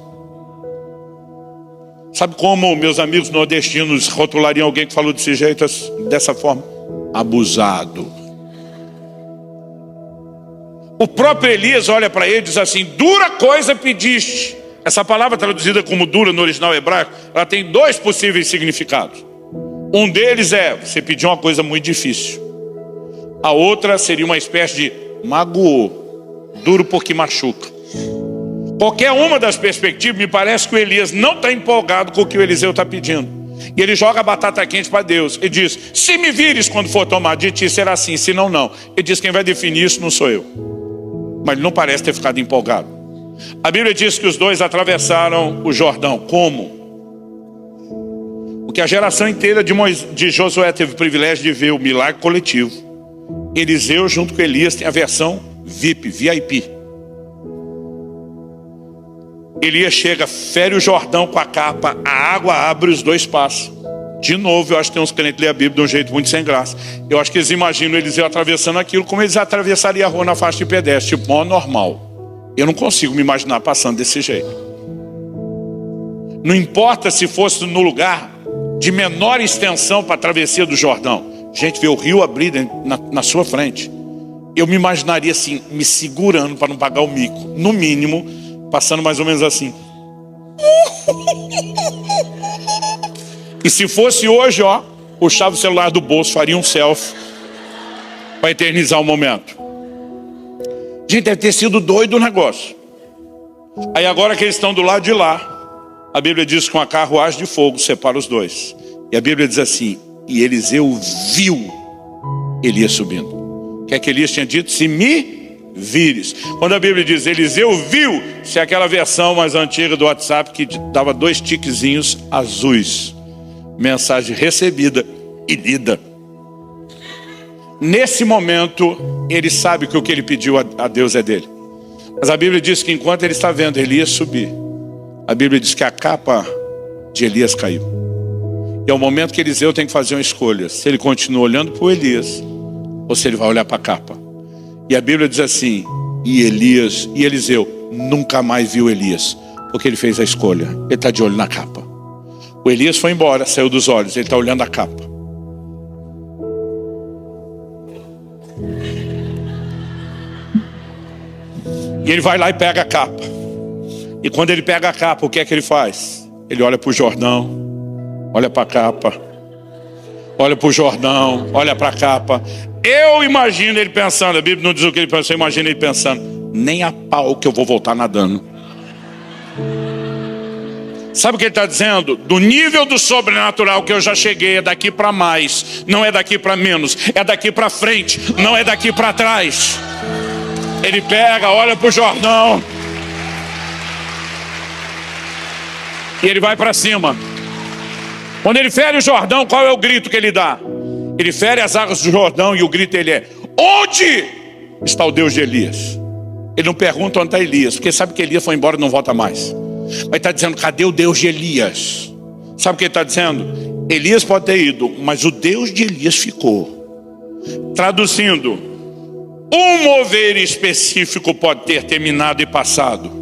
Sabe como meus amigos nordestinos rotulariam alguém que falou desse jeito, dessa forma? Abusado. O próprio Elias olha para ele e diz assim, dura coisa pediste. Essa palavra traduzida como dura no original hebraico, ela tem dois possíveis significados. Um deles é, você pediu uma coisa muito difícil. A outra seria uma espécie de magoou, duro porque machuca. Qualquer uma das perspectivas, me parece que o Elias não está empolgado com o que o Eliseu está pedindo. E ele joga a batata quente para Deus e diz, se me vires quando for tomar de ti, será assim, se não, não. Ele diz, quem vai definir isso não sou eu. Mas ele não parece ter ficado empolgado. A Bíblia diz que os dois atravessaram o Jordão. Como? Porque a geração inteira de Josué teve o privilégio de ver o milagre coletivo. Eliseu junto com Elias tem a versão VIP. Elias chega, fere o Jordão com a capa, a água abre, os dois passam. De novo, eu acho que tem uns crentes que lêem a Bíblia de um jeito muito sem graça. Eu acho que eles imaginam Eliseu atravessando aquilo como eles atravessariam a rua na faixa de pedestre, tipo, mó normal. Eu não consigo me imaginar passando desse jeito. Não importa se fosse no lugar de menor extensão para a travessia do Jordão. Gente, vê o rio abrir na sua frente. Eu me imaginaria assim, me segurando para não pagar o mico. No mínimo, passando mais ou menos assim. E se fosse hoje, ó, puxava o celular do bolso, faria um selfie para eternizar o momento. Gente, deve ter sido doido o negócio. Aí agora que eles estão do lado de lá, a Bíblia diz que uma carruagem de fogo separa os dois. E a Bíblia diz assim, e Eliseu viu Elias subindo. O que é que Elias tinha dito? Se me vires. Quando a Bíblia diz Eliseu viu, se é aquela versão mais antiga do WhatsApp que dava 2 tiquezinhos azuis. Mensagem recebida e lida. Nesse momento, ele sabe que o que ele pediu a Deus é dele. Mas a Bíblia diz que enquanto ele está vendo Elias subir, a Bíblia diz que a capa de Elias caiu. E é o momento que Eliseu tem que fazer uma escolha. Se ele continua olhando para o Elias, ou se ele vai olhar para a capa. E a Bíblia diz assim, e Eliseu nunca mais viu Elias, porque ele fez a escolha. Ele está de olho na capa. O Elias foi embora, saiu dos olhos, ele está olhando a capa. E ele vai lá e pega a capa. E quando ele pega a capa, o que é que ele faz? Ele olha para o Jordão, olha para a capa, olha para o Jordão, olha para a capa. Eu imagino ele pensando, a Bíblia não diz o que ele pensou, eu imagino ele pensando, nem a pau que eu vou voltar nadando. Sabe o que ele está dizendo? Do nível do sobrenatural que eu já cheguei, é daqui para mais, não é daqui para menos, é daqui para frente, não é daqui para trás. Ele pega, olha para o Jordão, e ele vai para cima. Quando ele fere o Jordão, qual é o grito que ele dá? Ele fere as águas do Jordão e o grito dele é, onde está o Deus de Elias? Ele não pergunta onde está Elias, porque sabe que Elias foi embora e não volta mais. Mas está dizendo, cadê o Deus de Elias? Sabe o que ele está dizendo? Elias pode ter ido, mas o Deus de Elias ficou. Traduzindo, um mover específico pode ter terminado e passado.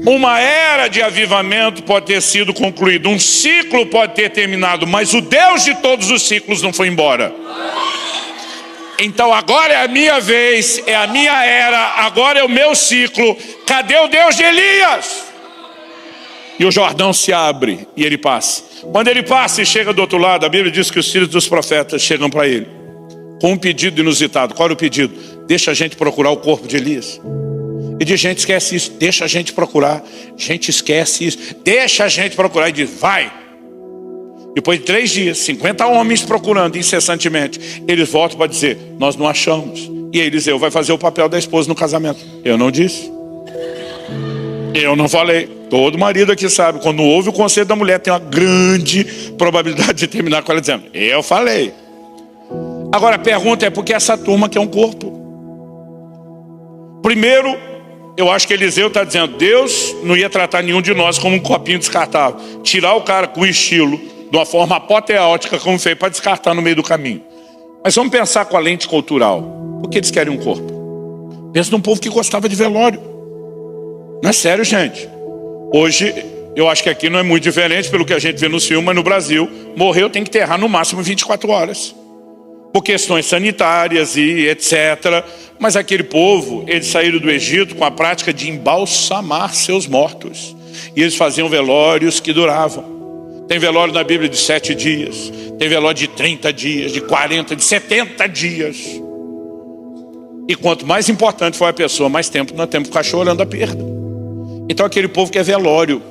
Uma era de avivamento pode ter sido concluída. Um ciclo pode ter terminado, mas o Deus de todos os ciclos não foi embora. Então agora é a minha vez, é a minha era, agora é o meu ciclo. Cadê o Deus de Elias? E o Jordão se abre e ele passa. Quando ele passa e chega do outro lado, a Bíblia diz que os filhos dos profetas chegam para ele com um pedido inusitado. Qual era o pedido? Deixa a gente procurar o corpo de Elias. E diz, gente, esquece isso, deixa a gente procurar. Gente, esquece isso, deixa a gente procurar. E diz, vai. Depois de 3 dias, 50 homens procurando incessantemente, eles voltam para dizer, nós não achamos. E aí Eliseu vai fazer o papel da esposa no casamento. Eu não disse. Eu não falei. Todo marido aqui sabe, quando ouve o conselho da mulher, tem uma grande probabilidade de terminar com ela dizendo, eu falei. Agora a pergunta é, por que essa turma quer um corpo? Primeiro, eu acho que Eliseu está dizendo, Deus não ia tratar nenhum de nós como um copinho descartável. Tirar o cara com estilo, de uma forma apoteótica, como fez, para descartar no meio do caminho. Mas vamos pensar com a lente cultural. Por que eles querem um corpo? Pensa num povo que gostava de velório. Não é sério, gente. Hoje, eu acho que aqui não é muito diferente pelo que a gente vê no filme, mas no Brasil, morreu tem que enterrar no máximo 24 horas. Por questões sanitárias e etc. Mas aquele povo, eles saíram do Egito com a prática de embalsamar seus mortos. E eles faziam velórios que duravam. Tem velório na Bíblia de 7 dias. Tem velório de 30 dias, de 40, de 70 dias. E quanto mais importante for a pessoa, mais tempo nós temos que ficar chorando a perda. Então aquele povo quer velório.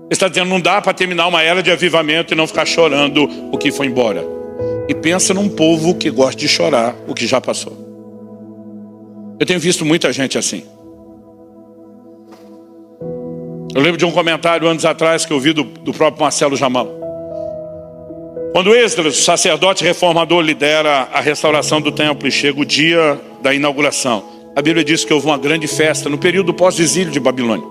Ele está dizendo, não dá para terminar uma era de avivamento e não ficar chorando o que foi embora. E pensa num povo que gosta de chorar o que já passou. Eu tenho visto muita gente assim. Eu lembro de um comentário anos atrás que eu vi do próprio Marcelo Jamal. Quando Esdras, o sacerdote reformador, lidera a restauração do templo e chega o dia da inauguração, a Bíblia diz que houve uma grande festa no período pós-exílio de Babilônia.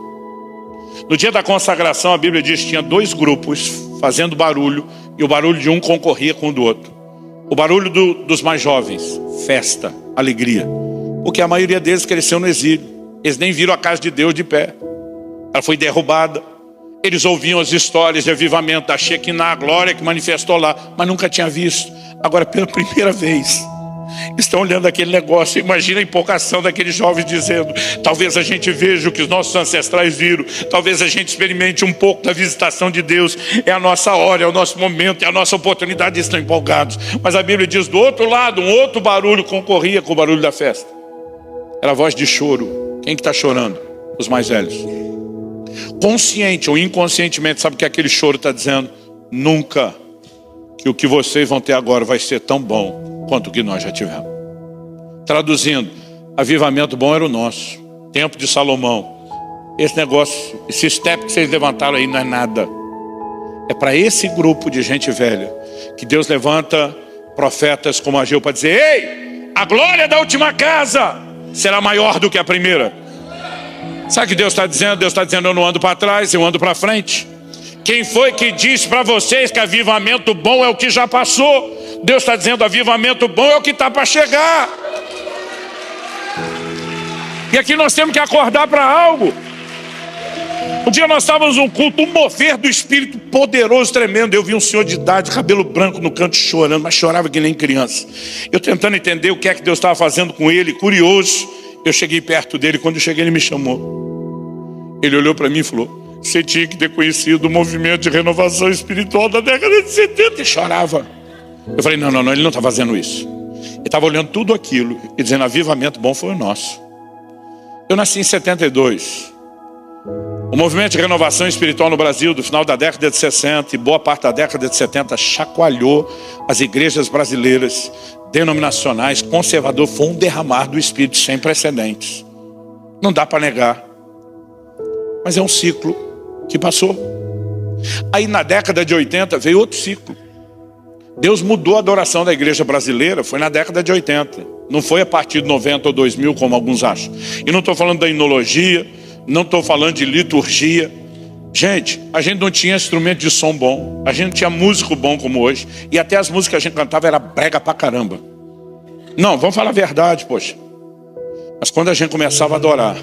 No dia da consagração, a Bíblia diz que tinha 2 grupos fazendo barulho e o barulho de um concorria com o do outro. O barulho dos mais jovens, festa, alegria. Porque a maioria deles cresceu no exílio. Eles nem viram a casa de Deus de pé. Ela foi derrubada. Eles ouviam as histórias de avivamento da Shekinah, a glória que manifestou lá, mas nunca tinha visto. Agora, pela primeira vez, estão olhando aquele negócio. Imagina a empolgação daqueles jovens dizendo, talvez a gente veja o que os nossos ancestrais viram, talvez a gente experimente um pouco da visitação de Deus. É a nossa hora, é o nosso momento, é a nossa oportunidade. Eles estão empolgados. Mas a Bíblia diz, do outro lado, um outro barulho concorria com o barulho da festa. Era a voz de choro. Quem que está chorando? Os mais velhos. Consciente ou inconscientemente, sabe o que aquele choro está dizendo? Nunca que o que vocês vão ter agora vai ser tão bom quanto o que nós já tivemos. Traduzindo, avivamento bom era o nosso. Tempo de Salomão. Esse negócio, esse step que vocês levantaram aí não é nada. É para esse grupo de gente velha que Deus levanta profetas como Ageu para dizer, ei, a glória da última casa será maior do que a primeira. Sabe o que Deus está dizendo? Deus está dizendo, eu não ando para trás, eu ando para frente. Quem foi que disse para vocês que avivamento bom é o que já passou? Deus está dizendo, avivamento bom é o que está para chegar. E aqui nós temos que acordar para algo. Um dia nós estávamos num culto, um mover do Espírito poderoso, tremendo. Eu vi um senhor de idade, cabelo branco no canto chorando, mas chorava que nem criança. Eu tentando entender o que é que Deus estava fazendo com ele, curioso. Eu cheguei perto dele, quando eu cheguei ele me chamou. Ele olhou para mim e falou, você tinha que ter conhecido o movimento de renovação espiritual da década de 70. E chorava. Eu falei, não, ele não está fazendo isso. Ele estava olhando tudo aquilo e dizendo, avivamento bom foi o nosso. Eu nasci em 72. O movimento de renovação espiritual no Brasil, do final da década de 60 e boa parte da década de 70, chacoalhou as igrejas brasileiras, denominacionais, conservador. Foi um derramar do Espírito sem precedentes. Não dá para negar. Mas é um ciclo que passou. Aí na década de 80 veio outro ciclo. Deus mudou a adoração da igreja brasileira, foi na década de 80. Não foi a partir de 90 ou 2000, como alguns acham. E não estou falando da inologia, não estou falando de liturgia. Gente, a gente não tinha instrumento de som bom, a gente não tinha músico bom como hoje, e até as músicas que a gente cantava era brega pra caramba. Não, vamos falar a verdade, poxa. Mas quando a gente começava a adorar,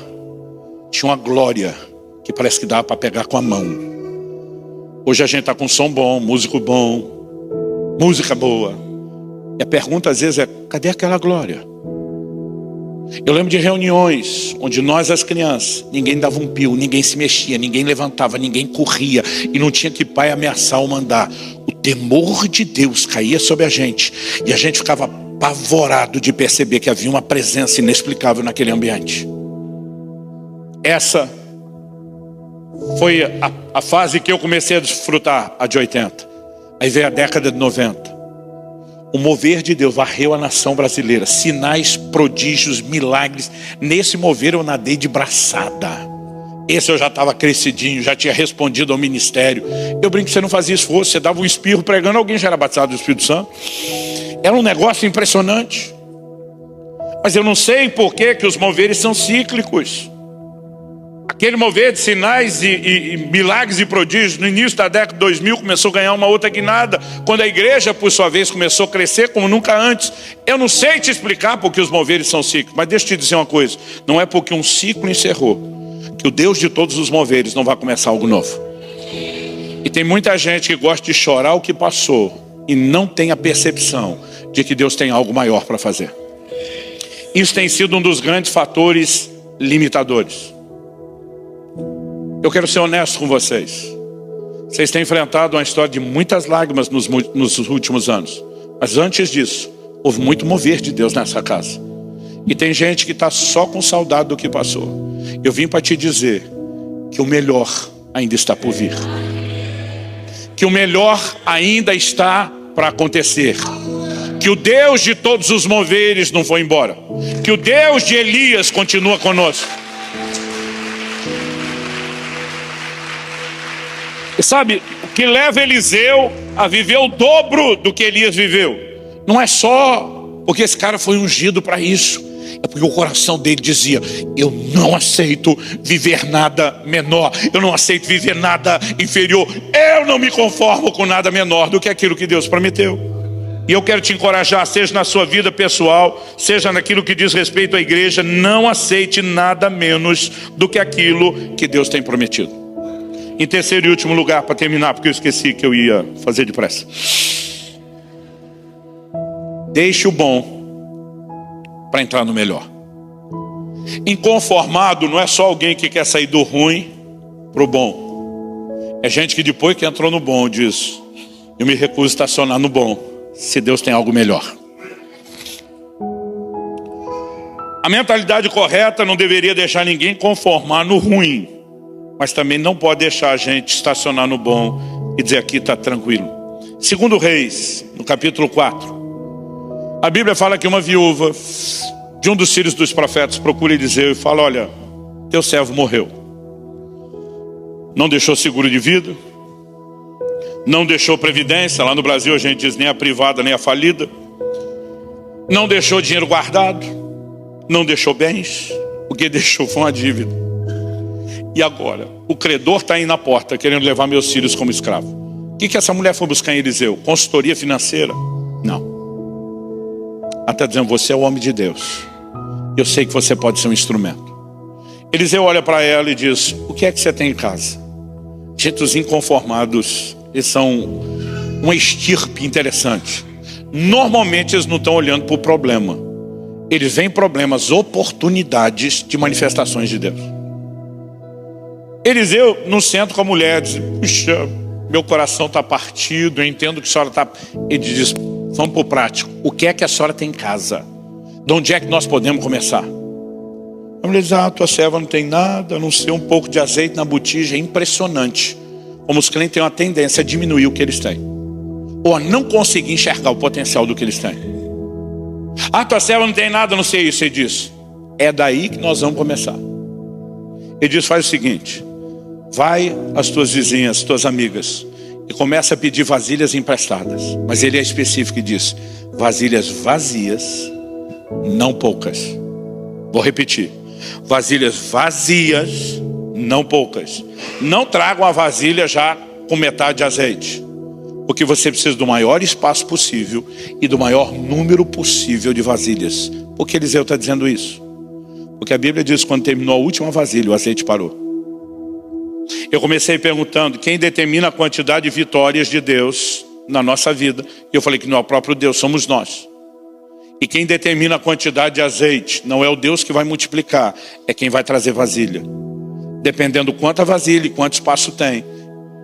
tinha uma glória que parece que dava para pegar com a mão. Hoje a gente está com som bom, músico bom, música boa. E a pergunta às vezes é, cadê aquela glória? Eu lembro de reuniões onde nós, as crianças, ninguém dava um pio, ninguém se mexia, ninguém levantava, ninguém corria, e não tinha que pai ameaçar ou mandar. O temor de Deus caía sobre a gente e a gente ficava apavorado de perceber que havia uma presença inexplicável naquele ambiente. Essa foi a fase que eu comecei a desfrutar, a de 80. Aí veio a década de 90. O mover de Deus varreu a nação brasileira. Sinais, prodígios, milagres. Nesse mover eu nadei de braçada. Esse eu já estava crescidinho, já tinha respondido ao ministério. Eu brinco que você não fazia esforço, você dava um espirro pregando, alguém já era batizado do Espírito Santo. Era um negócio impressionante. Mas eu não sei por que os moveres são cíclicos. Aquele mover de sinais e milagres e prodígios no início da década de 2000 começou a ganhar uma outra guinada, quando a igreja por sua vez começou a crescer como nunca antes. Eu não sei te explicar porque os moveres são cíclicos, mas deixa eu te dizer uma coisa: não é porque um ciclo encerrou que o Deus de todos os moveres não vai começar algo novo. E tem muita gente que gosta de chorar o que passou e não tem a percepção de que Deus tem algo maior para fazer. Isso tem sido um dos grandes fatores limitadores. Eu quero ser honesto com vocês. Vocês têm enfrentado uma história de muitas lágrimas nos últimos anos. Mas antes disso, houve muito mover de Deus nessa casa. E tem gente que está só com saudade do que passou. Eu vim para te dizer que o melhor ainda está por vir. Que o melhor ainda está para acontecer. Que o Deus de todos os moveres não foi embora. Que o Deus de Elias continua conosco. E sabe, o que leva Eliseu a viver o dobro do que Elias viveu, não é só porque esse cara foi ungido para isso. É porque o coração dele dizia: eu não aceito viver nada menor, eu não aceito viver nada inferior, eu não me conformo com nada menor do que aquilo que Deus prometeu. E eu quero te encorajar, seja na sua vida pessoal, seja naquilo que diz respeito à igreja, não aceite nada menos do que aquilo que Deus tem prometido. Em terceiro e último lugar, para terminar, porque eu esqueci que eu ia fazer depressa. Deixe o bom para entrar no melhor. Inconformado não é só alguém que quer sair do ruim para o bom. É gente que depois que entrou no bom diz: eu me recuso a estacionar no bom, se Deus tem algo melhor. A mentalidade correta não deveria deixar ninguém conformar no ruim, mas também não pode deixar a gente estacionar no bom e dizer: aqui está tranquilo. Segundo Reis, no capítulo 4, a Bíblia fala que uma viúva de um dos filhos dos profetas procura Eliseu e fala: olha, teu servo morreu. Não deixou seguro de vida, não deixou previdência. Lá no Brasil a gente diz nem a privada nem a falida. Não deixou dinheiro guardado, não deixou bens. O que deixou foi uma dívida. E agora, o credor está aí na porta querendo levar meus filhos como escravo. O que essa mulher foi buscar em Eliseu? Consultoria financeira? Não. Ela está dizendo: você é o homem de Deus, eu sei que você pode ser um instrumento. Eliseu olha para ela e diz: o que é que você tem em casa? Gente, os inconformados, eles são uma estirpe interessante. Normalmente eles não estão olhando para o problema, eles veem problemas, oportunidades de manifestações de Deus. Eliseu não senta com a mulher, diz: puxa, meu coração está partido, eu entendo que a senhora está... Ele diz: vamos para o prático. O que é que a senhora tem em casa? De onde é que nós podemos começar? A mulher diz: ah, tua serva não tem nada, a não ser um pouco de azeite na botija. É impressionante como os clientes têm uma tendência a diminuir o que eles têm, ou a não conseguir enxergar o potencial do que eles têm. Ah, tua serva não tem nada, a não ser isso. Ele diz: é daí que nós vamos começar. Ele diz: faz o seguinte, vai às tuas vizinhas, tuas amigas, e começa a pedir vasilhas emprestadas. Mas ele é específico e diz: vasilhas vazias, não poucas. Vou repetir: vasilhas vazias, não poucas. Não tragam a vasilha já com metade de azeite, porque você precisa do maior espaço possível e do maior número possível de vasilhas. Por que Eliseu está dizendo isso? Porque a Bíblia diz que quando terminou a última vasilha, o azeite parou. Eu comecei perguntando quem determina a quantidade de vitórias de Deus na nossa vida. E eu falei que não é o próprio Deus, somos nós. E quem determina a quantidade de azeite não é o Deus que vai multiplicar, é quem vai trazer vasilha. Dependendo quanta vasilha e quanto espaço tem,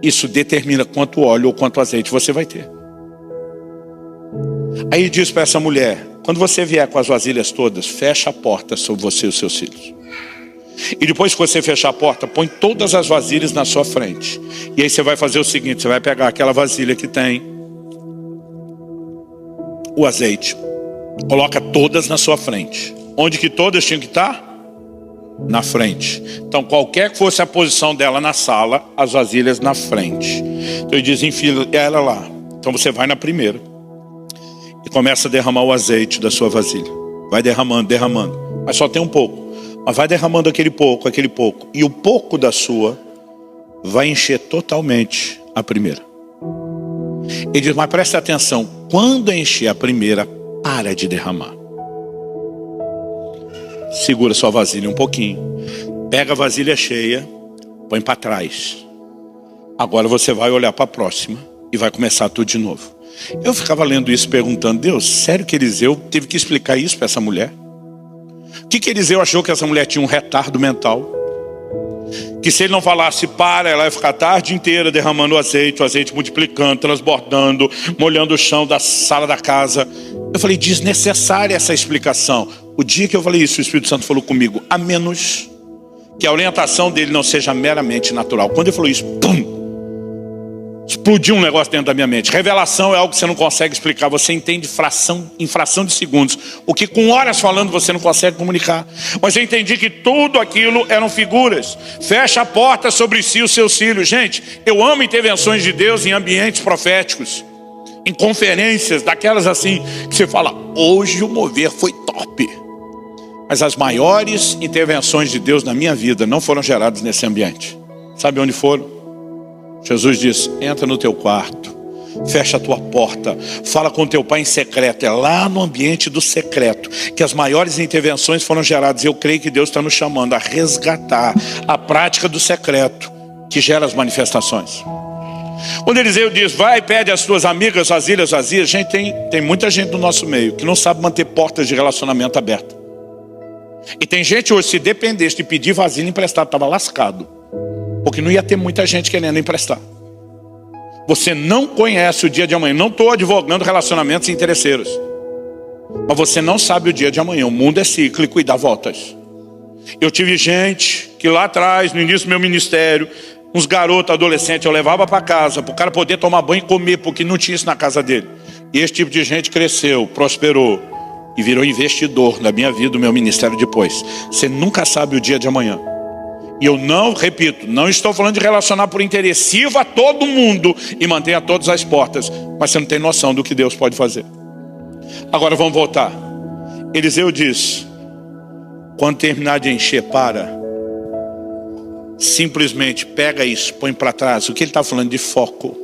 isso determina quanto óleo ou quanto azeite você vai ter. Aí diz para essa mulher: quando você vier com as vasilhas todas, fecha a porta sobre você e os seus filhos. E depois que você fechar a porta, põe todas as vasilhas na sua frente. E aí você vai fazer o seguinte, você vai pegar aquela vasilha que tem o azeite, coloca todas na sua frente. Onde que todas tinham que estar? Na frente. Então qualquer que fosse a posição dela na sala, as vasilhas na frente. Então ele diz, enfia ela lá. Então você vai na primeira e começa a derramar o azeite da sua vasilha. Vai derramando, derramando. Mas só tem um pouco. Mas vai derramando aquele pouco, aquele pouco. E o pouco da sua vai encher totalmente a primeira. Ele diz, mas presta atenção. Quando encher a primeira, para de derramar. Segura sua vasilha um pouquinho. Pega a vasilha cheia, põe para trás. Agora você vai olhar para a próxima e vai começar tudo de novo. Eu ficava lendo isso perguntando, Deus, sério que Eliseu teve que explicar isso para essa mulher? O que Eliseu achou que essa mulher tinha um retardo mental? Que se ele não falasse para, ela ia ficar a tarde inteira derramando o azeite multiplicando, transbordando, molhando o chão da sala da casa. Eu falei, desnecessária essa explicação. O dia que eu falei isso, o Espírito Santo falou comigo, a menos que a orientação dele não seja meramente natural. Quando ele falou isso, pum! Explodiu um negócio dentro da minha mente. Revelação é algo que você não consegue explicar. Você entende em fração de segundos. O que com horas falando você não consegue comunicar. Mas eu entendi que tudo aquilo eram figuras. Fecha a porta sobre si os seus filhos. Gente, eu amo intervenções de Deus em ambientes proféticos. Em conferências, daquelas assim, que você fala, hoje o mover foi top. Mas as maiores intervenções de Deus na minha vida não foram geradas nesse ambiente. Sabe onde foram? Jesus disse, entra no teu quarto, fecha a tua porta, fala com teu pai em secreto. É lá no ambiente do secreto que as maiores intervenções foram geradas. Eu creio que Deus está nos chamando a resgatar a prática do secreto que gera as manifestações. Quando Eliseu diz, vai e pede às tuas amigas vasilhas vazias, gente, tem muita gente no nosso meio que não sabe manter portas de relacionamento abertas. E tem gente hoje, se dependesse de pedir vasilha emprestada, estava lascado. Porque não ia ter muita gente querendo emprestar. Você não conhece o dia de amanhã. Não estou advogando relacionamentos interesseiros. Mas você não sabe o dia de amanhã. O mundo é cíclico e dá voltas. Eu tive gente que lá atrás, no início do meu ministério, uns garotos, adolescentes, eu levava para casa, para o cara poder tomar banho e comer, porque não tinha isso na casa dele. E esse tipo de gente cresceu, prosperou e virou investidor na minha vida, do meu ministério depois. Você nunca sabe o dia de amanhã. E eu não, repito, não estou falando de relacionar por interesse. Sirva a todo mundo e mantenha todas as portas. Mas você não tem noção do que Deus pode fazer. Agora vamos voltar. Eliseu diz, quando terminar de encher, para. Simplesmente pega isso, põe para trás. O que ele está falando de foco?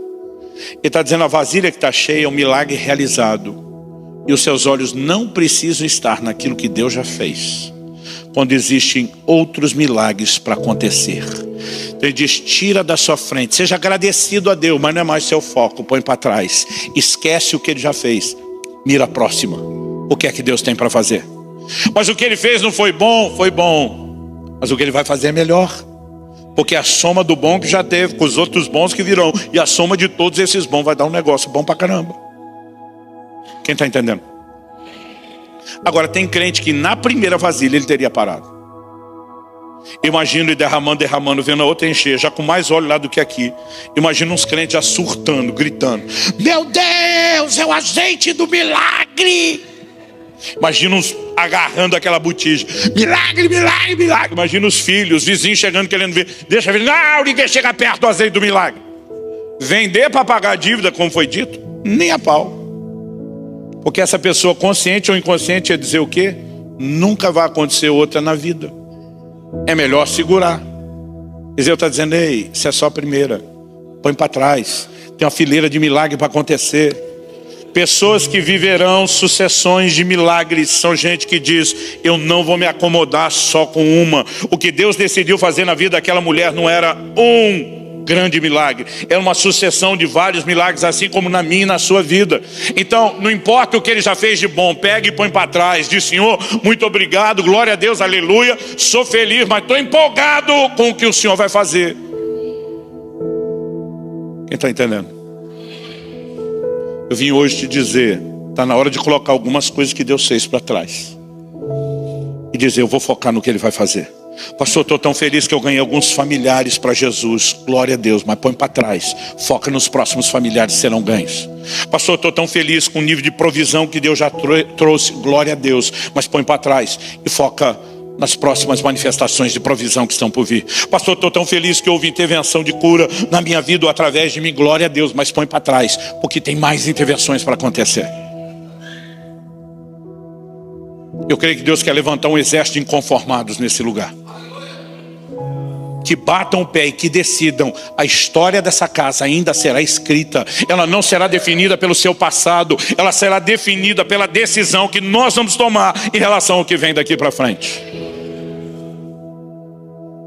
Ele está dizendo, a vasilha que está cheia é um milagre realizado. E os seus olhos não precisam estar naquilo que Deus já fez, quando existem outros milagres para acontecer. Então ele diz, tira da sua frente, seja agradecido a Deus, mas não é mais seu foco, põe para trás. Esquece o que ele já fez, mira a próxima. O que é que Deus tem para fazer? Mas o que ele fez não foi bom? Foi bom. Mas o que ele vai fazer é melhor. Porque a soma do bom que já teve, com os outros bons que virão, e a soma de todos esses bons vai dar um negócio bom para caramba. Quem está entendendo? Agora tem crente que na primeira vasilha ele teria parado. Imagino ele derramando, vendo a outra encher, já com mais óleo lá do que aqui. Imagina uns crentes já surtando, gritando, meu Deus, é o azeite do milagre. Imagina uns agarrando aquela botija, milagre, milagre, milagre. Imagina os filhos, os vizinhos chegando querendo ver. Deixa ver, não, ninguém chega perto do azeite do milagre. Vender para pagar a dívida, como foi dito, nem a pau. Porque essa pessoa, consciente ou inconsciente, ia dizer o quê? Nunca vai acontecer outra na vida. É melhor segurar. Eliseu está dizendo, ei, isso é só a primeira. Põe para trás. Tem uma fileira de milagre para acontecer. Pessoas que viverão sucessões de milagres são gente que diz, eu não vou me acomodar só com uma. O que Deus decidiu fazer na vida daquela mulher não era um grande milagre, é uma sucessão de vários milagres, assim como na minha e na sua vida. Então não importa o que ele já fez de bom, pega e põe para trás. Diz, Senhor, muito obrigado, glória a Deus, aleluia, sou feliz, mas estou empolgado com o que o Senhor vai fazer. Quem está entendendo? Eu vim hoje te dizer, está na hora de colocar algumas coisas que Deus fez para trás e dizer, eu vou focar no que ele vai fazer. Pastor, estou tão feliz que eu ganhei alguns familiares para Jesus. Glória a Deus, mas põe para trás. Foca nos próximos familiares que serão ganhos. Pastor, estou tão feliz com o nível de provisão que Deus já trouxe. Glória a Deus, mas põe para trás e foca nas próximas manifestações de provisão que estão por vir. Pastor, estou tão feliz que houve intervenção de cura na minha vida ou através de mim. Glória a Deus, mas põe para trás, porque tem mais intervenções para acontecer. Eu creio que Deus quer levantar um exército de inconformados nesse lugar, que batam o pé e que decidam: a história dessa casa ainda será escrita. Ela não será definida pelo seu passado, ela será definida pela decisão que nós vamos tomar em relação ao que vem daqui para frente.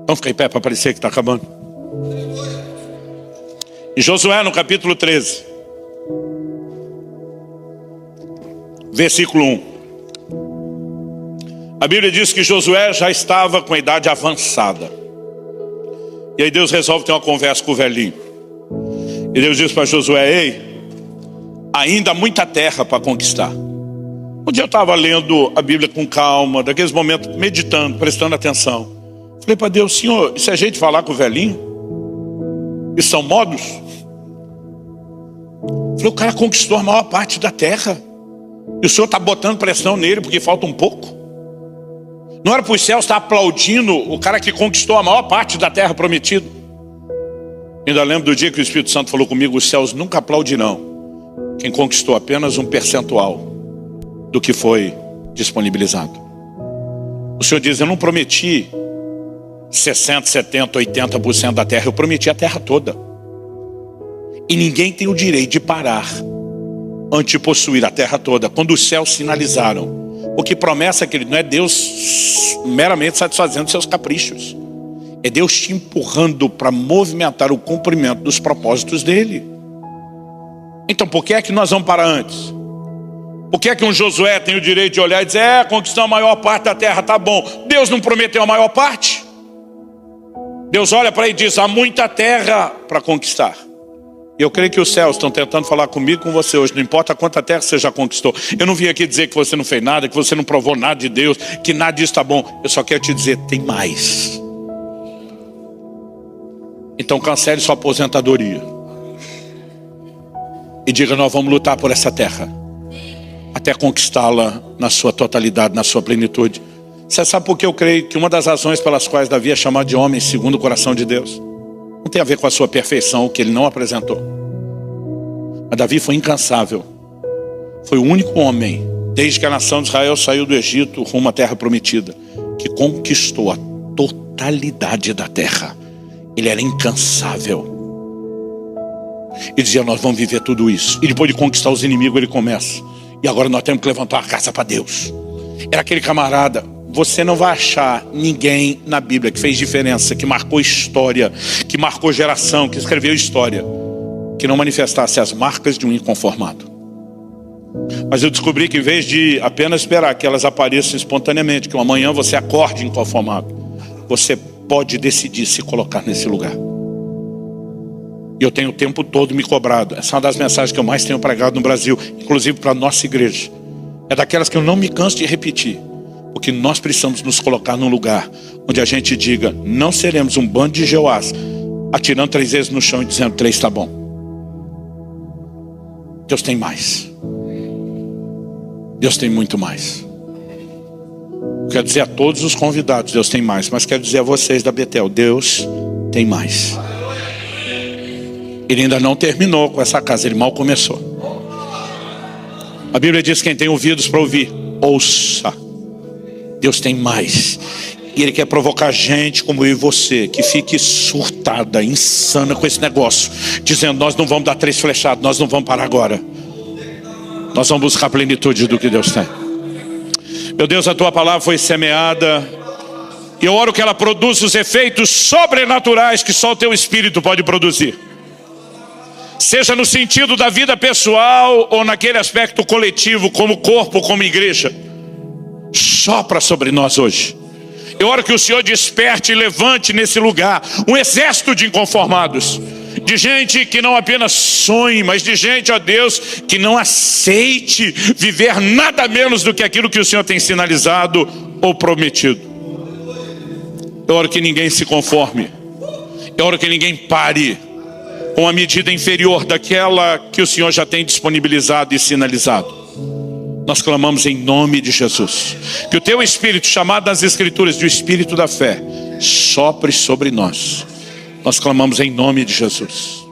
Vamos ficar em pé para parecer que está acabando. Em Josué, no capítulo 13, versículo 1. A Bíblia diz que Josué já estava com a idade avançada. E aí Deus resolve ter uma conversa com o velhinho. E Deus diz para Josué: ei, ainda há muita terra para conquistar. Um dia eu estava lendo a Bíblia com calma, daqueles momentos, meditando, prestando atenção. Falei para Deus: Senhor, isso é jeito de falar com o velhinho? Isso são modos? Falei: o cara conquistou a maior parte da terra, e o Senhor está botando pressão nele porque falta um pouco? Não era para os céus estar aplaudindo o cara que conquistou a maior parte da terra prometida? Ainda lembro do dia que o Espírito Santo falou comigo: os céus nunca aplaudirão quem conquistou apenas um percentual do que foi disponibilizado. O Senhor diz: eu não prometi 60, 70, 80% da terra, eu prometi a terra toda. E ninguém tem o direito de parar antes de possuir a terra toda, quando os céus sinalizaram. Porque promessa, querido, não é Deus meramente satisfazendo seus caprichos. É Deus te empurrando para movimentar o cumprimento dos propósitos dele. Então por que é que nós vamos parar antes? Por que é que um Josué tem o direito de olhar e dizer: conquistou a maior parte da terra, tá bom. Deus não prometeu a maior parte? Deus olha para ele e diz: há muita terra para conquistar. Eu creio que os céus estão tentando falar comigo e com você hoje. Não importa quanta terra você já conquistou. Eu não vim aqui dizer que você não fez nada, que você não provou nada de Deus, que nada disso está bom. Eu só quero te dizer: tem mais. Então cancele sua aposentadoria e diga: nós vamos lutar por essa terra até conquistá-la na sua totalidade, na sua plenitude. Você sabe por que eu creio que uma das razões pelas quais Davi é chamado de homem segundo o coração de Deus não tem a ver com a sua perfeição, que ele não apresentou. Mas Davi foi incansável. Foi o único homem, desde que a nação de Israel saiu do Egito rumo à terra prometida, que conquistou a totalidade da terra. Ele era incansável. Ele dizia: nós vamos viver tudo isso. E depois de conquistar os inimigos, ele começa: e agora nós temos que levantar uma casa para Deus. Era aquele camarada. Você não vai achar ninguém na Bíblia que fez diferença, que marcou história, que marcou geração, que escreveu história, que não manifestasse as marcas de um inconformado. Mas eu descobri que em vez de apenas esperar que elas apareçam espontaneamente, que amanhã você acorde inconformado, você pode decidir se colocar nesse lugar. E eu tenho o tempo todo me cobrado. Essa é uma das mensagens que eu mais tenho pregado no Brasil, inclusive para a nossa igreja. É daquelas que eu não me canso de repetir. Porque nós precisamos nos colocar num lugar onde a gente diga: não seremos um bando de Jeoás atirando 3 vezes no chão e dizendo: 3 está bom. Deus tem mais. Deus tem muito mais. Quero dizer a todos os convidados: Deus tem mais. Mas quero dizer a vocês da Betel: Deus tem mais. Ele ainda não terminou com essa casa, ele mal começou. A Bíblia diz: quem tem ouvidos para ouvir, ouça. Deus tem mais. E Ele quer provocar gente como eu e você, que fique surtada, insana com esse negócio, dizendo: nós não vamos dar 3 flechadas, nós não vamos parar agora. Nós vamos buscar a plenitude do que Deus tem. Meu Deus, a Tua palavra foi semeada, e eu oro que ela produza os efeitos sobrenaturais que só o Teu Espírito pode produzir. Seja no sentido da vida pessoal ou naquele aspecto coletivo, como corpo, como igreja. Sopra sobre nós hoje. Eu oro que o Senhor desperte e levante nesse lugar um exército de inconformados, de gente que não apenas sonhe, mas de gente, ó Deus, que não aceite viver nada menos do que aquilo que o Senhor tem sinalizado ou prometido. Eu oro que ninguém se conforme. Eu oro que ninguém pare com a medida inferior daquela que o Senhor já tem disponibilizado e sinalizado. Nós clamamos em nome de Jesus. Que o teu Espírito, chamado nas Escrituras de o Espírito da fé, sopre sobre nós. Nós clamamos em nome de Jesus.